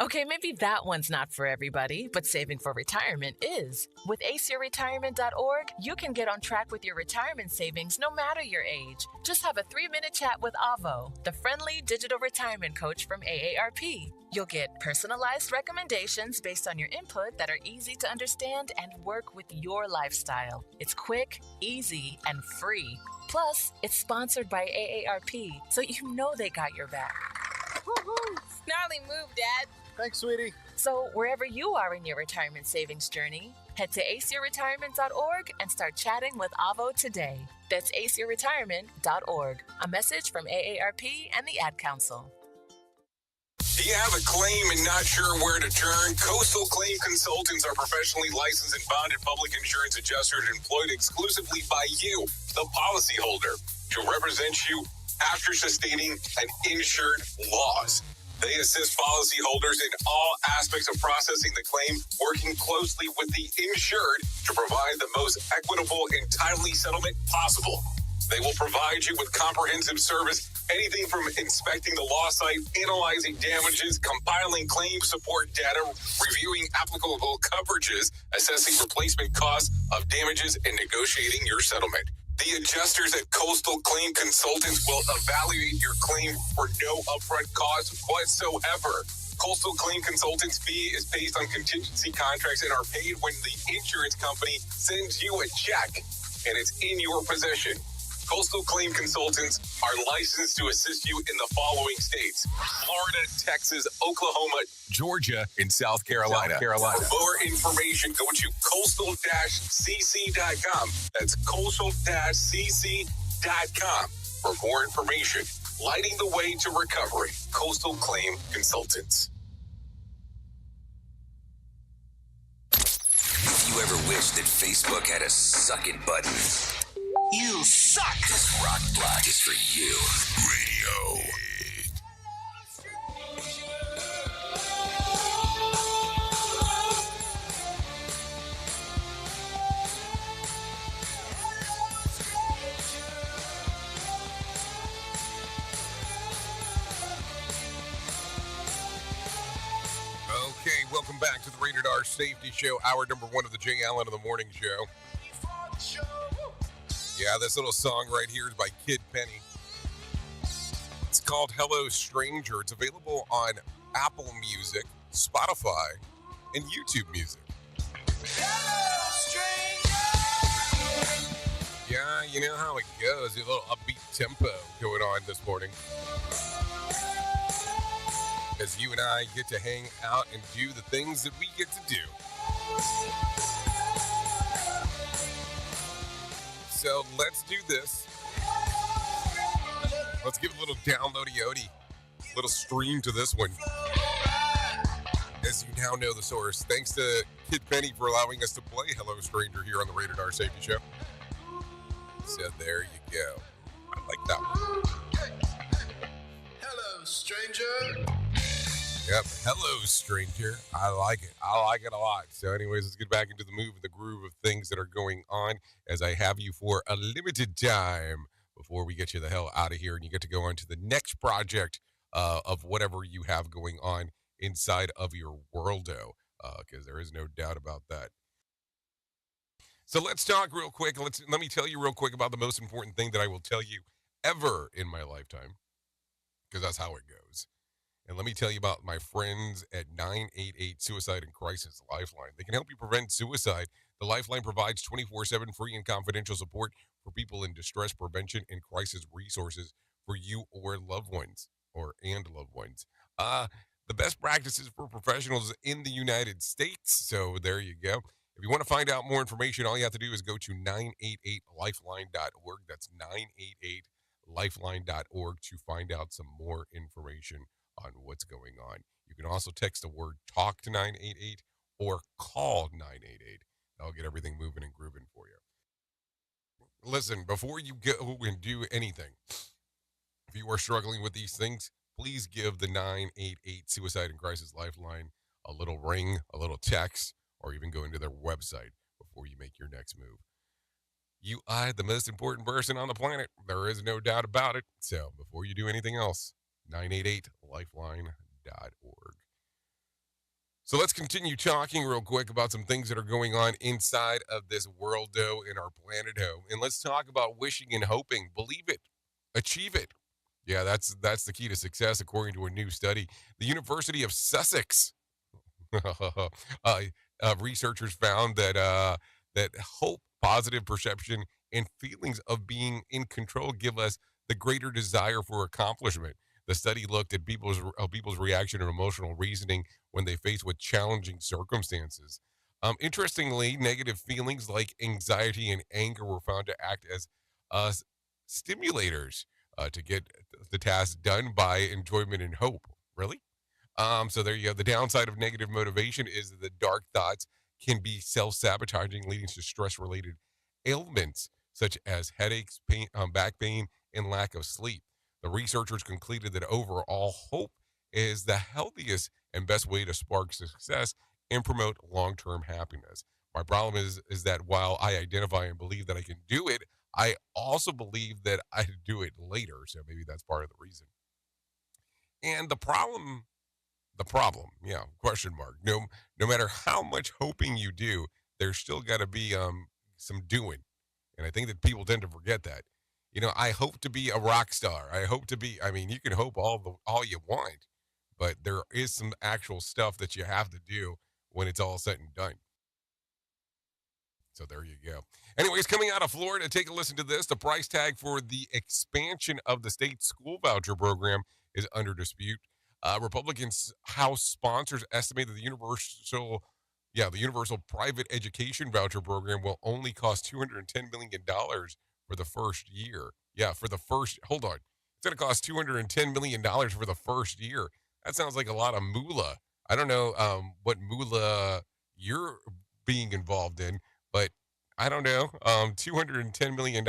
Okay, maybe that one's not for everybody, but saving for retirement is. With aceyourretirement.org, you can get on track with your retirement savings no matter your age. Just have a 3-minute chat with Avo, the friendly digital retirement coach from AARP. You'll get personalized recommendations based on your input that are easy to understand and work with your lifestyle. It's quick, easy, and free. Plus, it's sponsored by AARP, so you know they got your back. Woohoo! Snarly move, Dad. Thanks, sweetie. So wherever you are in your retirement savings journey, head to aceyourretirement.org and start chatting with Avo today. That's aceyourretirement.org. A message from AARP and the Ad Council. Do you have a claim and not sure where to turn? Coastal Claim Consultants are professionally licensed and bonded public insurance adjusters employed exclusively by you, the policyholder, to represent you after sustaining an insured loss. They assist policyholders in all aspects of processing the claim, working closely with the insured to provide the most equitable and timely settlement possible. They will provide you with comprehensive service, anything from inspecting the loss site, analyzing damages, compiling claim support data, reviewing applicable coverages, assessing replacement costs of damages, and negotiating your settlement. The adjusters at Coastal Claim Consultants will evaluate your claim for no upfront cost whatsoever. Coastal Claim Consultants' fee is based on contingency contracts and are paid when the insurance company sends you a check and it's in your possession. Coastal Claim Consultants are licensed to assist you in the following states: Florida, Texas, Oklahoma, Georgia, and South Carolina. For more information, go to coastal-cc.com. That's coastal-cc.com. For more information, lighting the way to recovery. Coastal Claim Consultants. If you ever wished that Facebook had a suck it button, you suck! This rock block is for you. Radio. Okay, welcome back to the Rated R Safety Show, hour number 1 of the Jay Allen of the Morning Show. Yeah, this little song right here is by Kid Penny. It's called Hello Stranger. It's available on Apple Music, Spotify, and YouTube Music. Hello, stranger! Yeah, you know how it goes. A little upbeat tempo going on this morning. As you and I get to hang out and do the things that we get to do. So let's do this. Let's give a little downloady-ody, little stream to this one. As you now know the source, thanks to Kid Penny for allowing us to play Hello Stranger here on the Rated R Safety Show. So there you go. I like that one. stranger. Yep. Hello, stranger. I like it. I like it a lot. So anyways, let's get back into the move and the groove of things that are going on as I have you for a limited time before we get you the hell out of here and you get to go on to the next project of whatever you have going on inside of your worldo, because there is no doubt about that. So let's talk real quick. Let me tell you real quick about the most important thing that I will tell you ever in my lifetime, because that's how it goes. And let me tell you about my friends at 988 Suicide and Crisis Lifeline. They can help you prevent suicide. The Lifeline provides 24/7 free and confidential support for people in distress, prevention, and crisis resources for you or loved ones, and loved ones. The best practices for professionals in the United States. So there you go. If you want to find out more information, all you have to do is go to 988lifeline.org. That's 988lifeline.org to find out some more information on what's going on. You can also text the word talk to 988 or call 988. I'll get everything moving and grooving for you. Listen, before you go and do anything, if you are struggling with these things, please give the 988 Suicide and Crisis Lifeline a little ring, a little text, or even go into their website before you make your next move. You are the most important person on the planet. There is no doubt about it. So before you do anything else, 988lifeline.org. So let's continue talking real quick about some things that are going on inside of this worldo in our planet home. And let's talk about wishing and hoping. Believe it. Achieve it. Yeah, that's the key to success, according to a new study. The University of Sussex researchers found that hope, positive perception, and feelings of being in control give us the greater desire for accomplishment. The study looked at people's reaction and emotional reasoning when they faced with challenging circumstances. Interestingly, negative feelings like anxiety and anger were found to act as stimulators to get the task done by enjoyment and hope. Really? So there you go. The downside of negative motivation is that the dark thoughts can be self-sabotaging, leading to stress-related ailments such as headaches, pain, back pain, and lack of sleep. The researchers concluded that overall hope is the healthiest and best way to spark success and promote long-term happiness. My problem is that while I identify and believe that I can do it, I also believe that I do it later. So maybe that's part of the reason. And the problem, yeah, question mark. No matter how much hoping you do, there's still got to be some doing. And I think that people tend to forget that. You know, I hope to be a rock star. I hope to be, you can hope all you want, but there is some actual stuff that you have to do when it's all said and done. So there you go. Anyways, coming out of Florida, take a listen to this. The price tag for the expansion of the state school voucher program is under dispute. Republican House sponsors estimate that the universal private education voucher program will only cost $210 million for the first year. Yeah, hold on. It's going to cost $210 million for the first year. That sounds like a lot of moolah. I don't know what moolah you're being involved in, but I don't know. $210 million.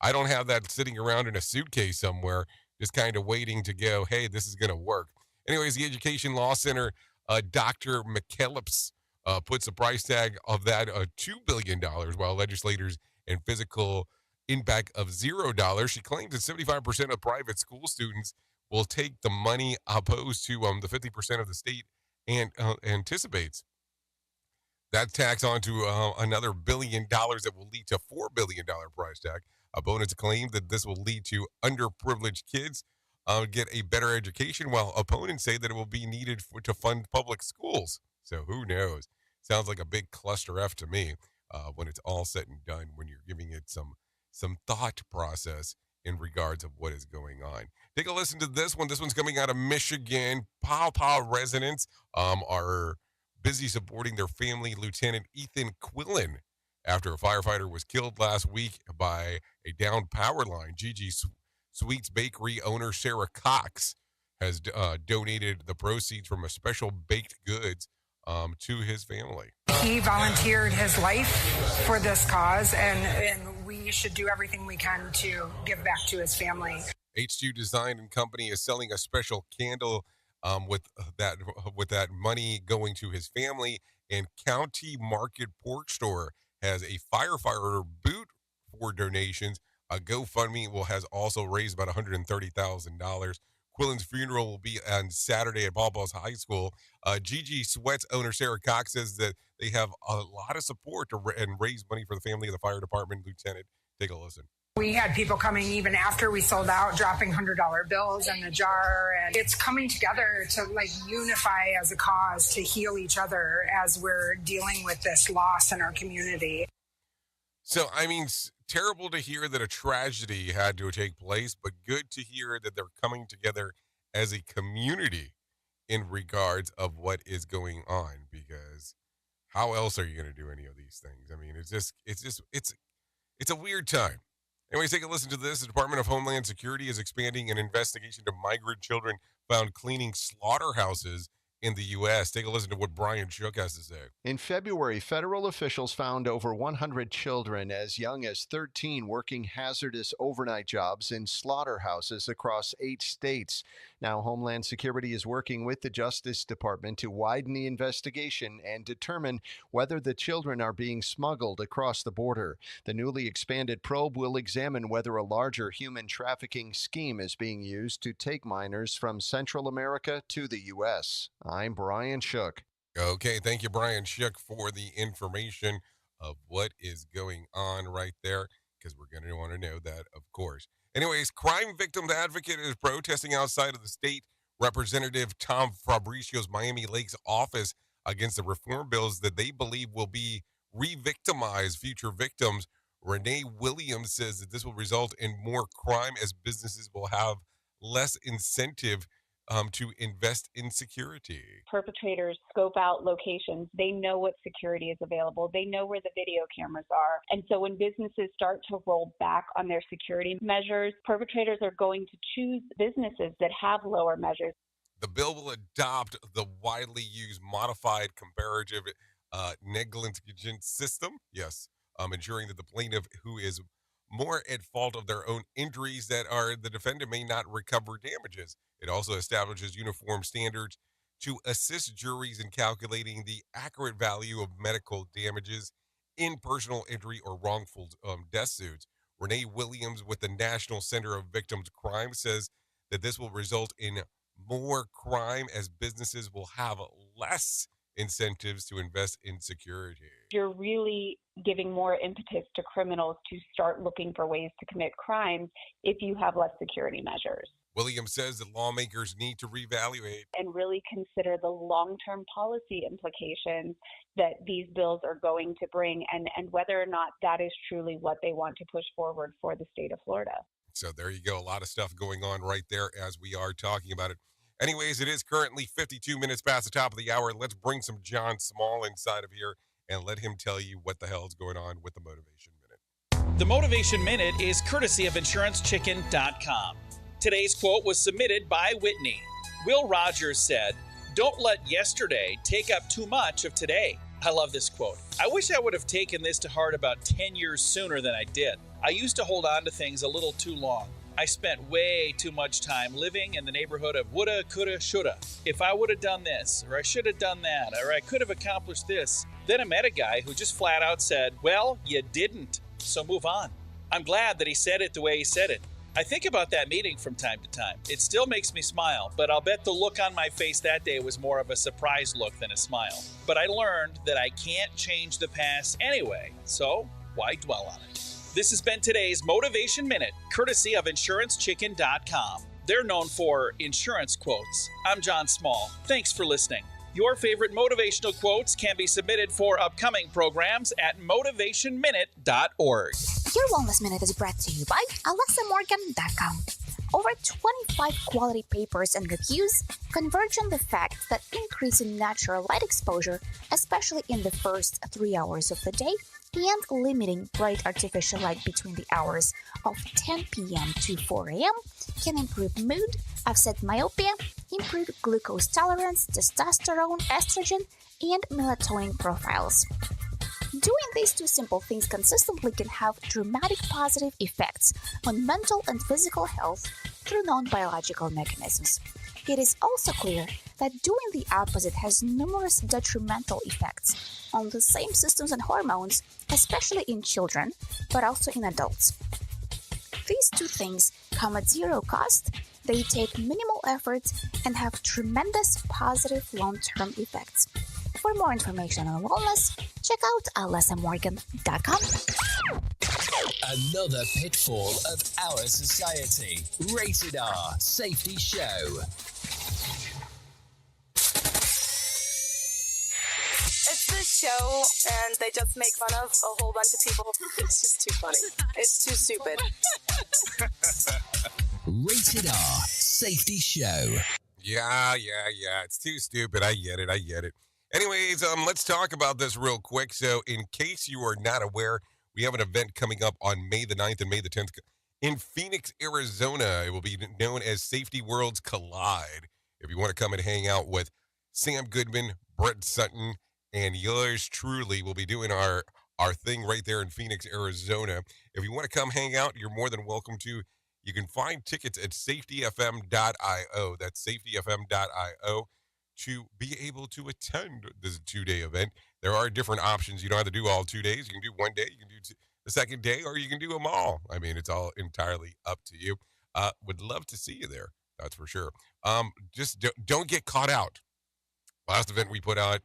I don't have that sitting around in a suitcase somewhere, just kind of waiting to go, hey, this is going to work. Anyways, the Education Law Center, Dr. McKellips, puts the price tag of that $2 billion, while legislators and physical impact of $0. She claims that 75% of private school students will take the money, opposed to the 50% of the state and anticipates. That tax on to another $1 billion that will lead to $4 billion price tag. Opponents claim that this will lead to underprivileged kids get a better education, while opponents say that it will be needed to fund public schools. So who knows? Sounds like a big cluster F to me when it's all said and done, when you're giving it some thought process in regards of what is going on. Take a listen to this one. This one's coming out of Michigan. Paw Paw residents are busy supporting their family, Lieutenant Ethan Quillen, after a firefighter was killed last week by a downed power line. Gigi Sweets Bakery owner Sarah Cox has donated the proceeds from a special baked goods to his family. He volunteered his life for this cause, and we should do everything we can to give back to his family. H2 Design and Company is selling a special candle with that money going to his family. And County Market Pork Store has a firefighter boot for donations. A GoFundMe has also raised about $130,000. Quillen's funeral will be on Saturday at Ball Balls High School. Gigi Sweats owner Sarah Cox says that they have a lot of support and raise money for the family of the fire department lieutenant. Take a listen. We had people coming even after we sold out, dropping $100 bills in the jar. And it's coming together to unify as a cause to heal each other as we're dealing with this loss in our community. So, I mean, terrible to hear that a tragedy had to take place, but good to hear that they're coming together as a community in regards of what is going on, because how else are you going to do any of these things? I mean, it's a weird time. Anyways, take a listen to this. The Department of Homeland Security is expanding an investigation to migrant children found cleaning slaughterhouses in the U.S. Take a listen to what Brian Shook has to say. In February, federal officials found over 100 children as young as 13 working hazardous overnight jobs in slaughterhouses across 8 states. Now, Homeland Security is working with the Justice Department to widen the investigation and determine whether the children are being smuggled across the border. The newly expanded probe will examine whether a larger human trafficking scheme is being used to take minors from Central America to the U.S. I'm Brian Shook. Okay, thank you, Brian Shook, for the information of what is going on right there, because we're going to want to know that, of course. Anyways, crime victims advocate is protesting outside of the state representative Tom Fabricio's Miami Lakes office against the reform bills that they believe will be re-victimize future victims. Renee Williams says that this will result in more crime as businesses will have less incentive to invest in security. Perpetrators scope out locations. They know what security is available. They know where the video cameras are. And so when businesses start to roll back on their security measures, perpetrators are going to choose businesses that have lower measures. The bill will adopt the widely used modified comparative negligence system. Yes, ensuring that the plaintiff who is more at fault of their own injuries that are the defendant may not recover damages. It also establishes uniform standards to assist juries in calculating the accurate value of medical damages in personal injury or wrongful death suits. Renee Williams with the National Center of Victims' Crime says that this will result in more crime as businesses will have less incentives to invest in security. You're really giving more impetus to criminals to start looking for ways to commit crimes if you have less security measures. Williams says that lawmakers need to reevaluate and really consider the long-term policy implications that these bills are going to bring and whether or not that is truly what they want to push forward for the state of Florida. So there you go. A lot of stuff going on right there as we are talking about it. Anyways, it is currently 52 minutes past the top of the hour. Let's bring some John Small inside of here and let him tell you what the hell is going on with the Motivation Minute. The Motivation Minute is courtesy of InsuranceChicken.com. Today's quote was submitted by Whitney. Will Rogers said, "Don't let yesterday take up too much of today." I love this quote. I wish I would have taken this to heart about 10 years sooner than I did. I used to hold on to things a little too long. I spent way too much time living in the neighborhood of woulda, coulda, shoulda. If I would have done this, or I should have done that, or I could have accomplished this. Then I met a guy who just flat out said, "Well, you didn't, so move on." I'm glad that he said it the way he said it. I think about that meeting from time to time. It still makes me smile, but I'll bet the look on my face that day was more of a surprised look than a smile. But I learned that I can't change the past anyway, so why dwell on it? This has been today's Motivation Minute, courtesy of InsuranceChicken.com. They're known for insurance quotes. I'm John Small. Thanks for listening. Your favorite motivational quotes can be submitted for upcoming programs at motivationminute.org. Your Wellness Minute is brought to you by AlexaMorgan.com. Over 25 quality papers and reviews converge on the fact that increasing natural light exposure, especially in the first 3 hours of the day, and limiting bright artificial light between the hours of 10 p.m. to 4 a.m. can improve mood, offset myopia, improve glucose tolerance, testosterone, estrogen, and melatonin profiles. Doing these two simple things consistently can have dramatic positive effects on mental and physical health through non-biological mechanisms. It is also clear that doing the opposite has numerous detrimental effects on the same systems and hormones, especially in children, but also in adults. These two things come at zero cost, they take minimal effort, and have tremendous positive long-term effects. For more information on wellness, check out alessamorgan.com. Another pitfall of our society. Rated R Safety Show. It's this show, and they just make fun of a whole bunch of people. It's just too funny. It's too stupid. Rated R Safety Show. Yeah. It's too stupid. I get it. Anyways, let's talk about this real quick. So, in case you are not aware, we have an event coming up on May the 9th and May the 10th in Phoenix, Arizona. It will be known as Safety Worlds Collide. If you want to come and hang out with Sam Goodman, Brett Sutton, and yours truly, we'll be doing our thing right there in Phoenix, Arizona. If you want to come hang out, you're more than welcome to. You can find tickets at safetyfm.io. That's safetyfm.io to be able to attend this 2-day event. There are different options. You don't have to do all 2 days. You can do 1 day, you can do the second day, or you can do them all. I mean, it's all entirely up to you. Would love to see you there. That's for sure. Just don't get caught out. Last event we put out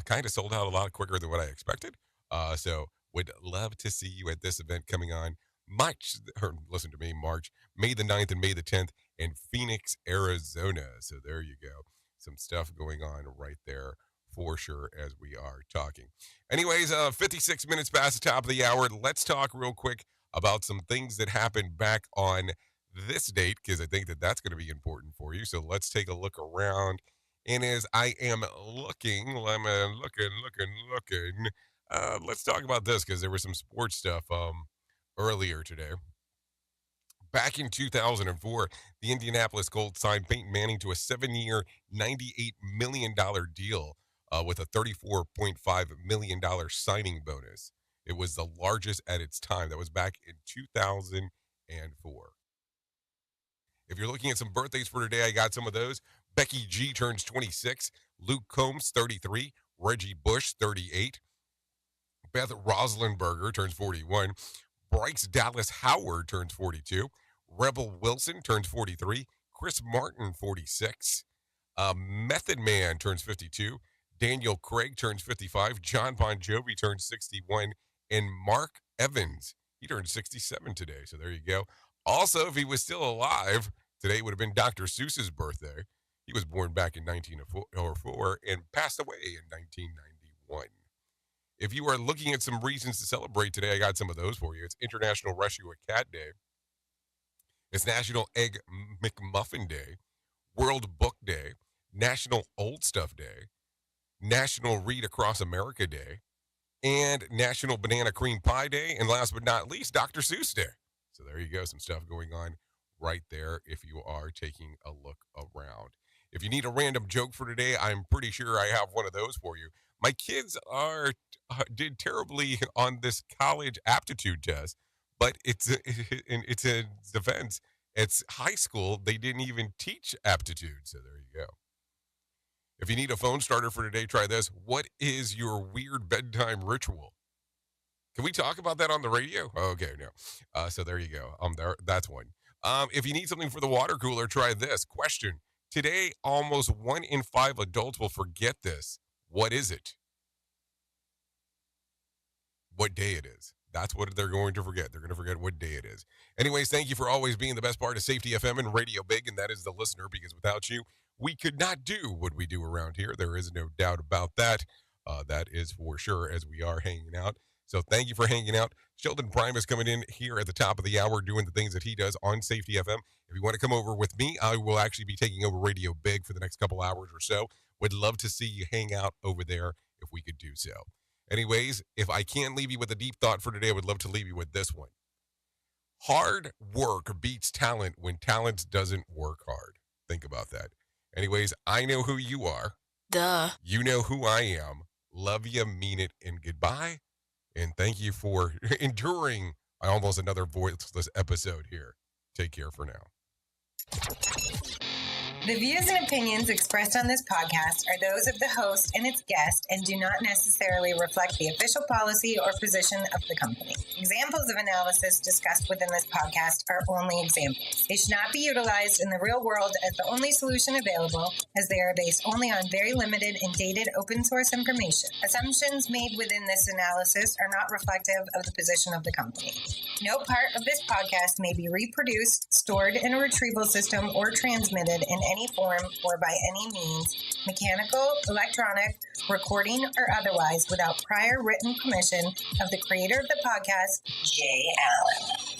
kind of sold out a lot quicker than what I expected. So would love to see you at this event coming on March, May the 9th and May the 10th in Phoenix, Arizona. So there you go. Some stuff going on right there for sure as we are talking. Anyways, 56 minutes past the top of the hour. Let's talk real quick about some things that happened back on this date, because I think that that's going to be important for you. So let's take a look around. And as I am looking, let's talk about this, because there was some sports stuff earlier today. Back in 2004, the Indianapolis Colts signed Peyton Manning to a 7-year, $98 million deal with a $34.5 million signing bonus. It was the largest at its time. That was back in 2004. If you're looking at some birthdays for today, I got some of those. Becky G turns 26. Luke Combs, 33. Reggie Bush, 38. Beth Roethlisberger turns 41. Bryce Dallas Howard turns 42. Rebel Wilson turns 43. Chris Martin, 46. Method Man turns 52. Daniel Craig turns 55. John Bon Jovi turns 61. And Mark Evans, he turned 67 today. So there you go. Also, if he was still alive, today would have been Dr. Seuss's birthday. He was born back in 1904 and passed away in 1991. If you are looking at some reasons to celebrate today, I got some of those for you. It's International Rescue a Cat Day. It's National Egg McMuffin Day, World Book Day, National Old Stuff Day, National Read Across America Day, and National Banana Cream Pie Day, and last but not least, Dr. Seuss Day. So there you go, some stuff going on right there if you are taking a look around. If you need a random joke for today, I'm pretty sure I have one of those for you. My kids did terribly on this college aptitude test, but it's a defense. It's high school. They didn't even teach aptitude. So there you go. If you need a phone starter for today, try this. What is your weird bedtime ritual? Can we talk about that on the radio? Okay, no. So there you go. That's one. If you need something for the water cooler, try this. Question. Today, almost 1 in 5 adults will forget this. What is it? What day it is. That's what they're going to forget. They're going to forget what day it is. Anyways, thank you for always being the best part of Safety FM and Radio Big, and that is the listener, because without you, we could not do what we do around here. There is no doubt about that. That is for sure, as we are hanging out. So thank you for hanging out. Sheldon Prime is coming in here at the top of the hour doing the things that he does on Safety FM. If you want to come over with me, I will actually be taking over Radio Big for the next couple hours or so. Would love to see you hang out over there if we could do so. Anyways, if I can leave you with a deep thought for today, I would love to leave you with this one. Hard work beats talent when talent doesn't work hard. Think about that. Anyways, I know who you are. Duh. You know who I am. Love you, mean it, and goodbye. And thank you for enduring almost another voiceless episode here. Take care for now. The views and opinions expressed on this podcast are those of the host and its guest and do not necessarily reflect the official policy or position of the company. Examples of analysis discussed within this podcast are only examples. They should not be utilized in the real world as the only solution available, as they are based only on very limited and dated open source information. Assumptions made within this analysis are not reflective of the position of the company. No part of this podcast may be reproduced, stored in a retrieval system, or transmitted in any form or by any means, mechanical, electronic, recording, or otherwise, without prior written permission of the creator of the podcast, Jay Allen.